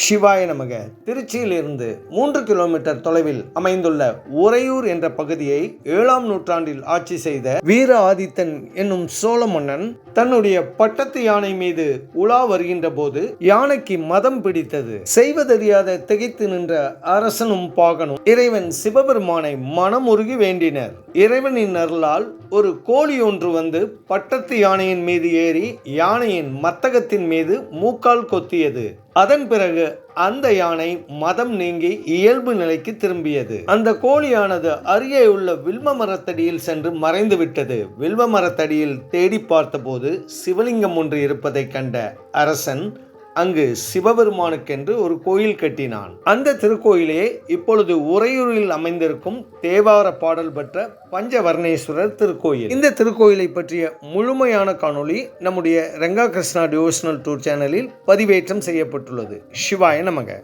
சிவாய நமக. திருச்சியிலிருந்து 3 கிலோமீட்டர் தொலைவில் அமைந்துள்ள உறையூர் என்ற பகுதியை 7ஆம் நூற்றாண்டில் ஆட்சி செய்த வீர ஆதித்தன் என்னும் சோழ மன்னன் தன்னுடைய பட்டத்து யானை மீது உலா வருகின்ற போது யானைக்கு மதம் பிடித்தது. செய்வதறியாத திகைத்து நின்ற அரசனும் பாகனும் இறைவன் சிவபெருமானை மனமுருகி வேண்டினர். இறைவனின் அருளால் ஒரு கோழி ஒன்று வந்து பட்டத்து யானையின் மீது ஏறி யானையின் மத்தகத்தின் மீது மூக்கால் கொத்தியது. அதன் பிறகு அந்த யானை மதம் நீங்கி இயல்பு நிலைக்கு திரும்பியது. அந்த கோழியானது அருகே உள்ள வில்வ மரத்தடியில் சென்று மறைந்து விட்டது. வில்வ மரத்தடியில் தேடி பார்த்தபோது சிவலிங்கம் ஒன்று இருப்பதை கண்ட அரசன் அங்கு சிவபெருமானுக்கென்று ஒரு கோயில் கட்டினான். அந்த திருக்கோயிலே இப்பொழுது உறையூரில் அமைந்திருக்கும் தேவார பாடல் பெற்ற பஞ்சவர்ணேஸ்வரர் திருக்கோயில். இந்த திருக்கோயிலை பற்றிய முழுமையான காணொளி நம்முடைய ரெங்கா கிருஷ்ணா டிவோஷனல் டூர் சேனலில் பதிவேற்றம் செய்யப்பட்டுள்ளது. சிவாய நமக.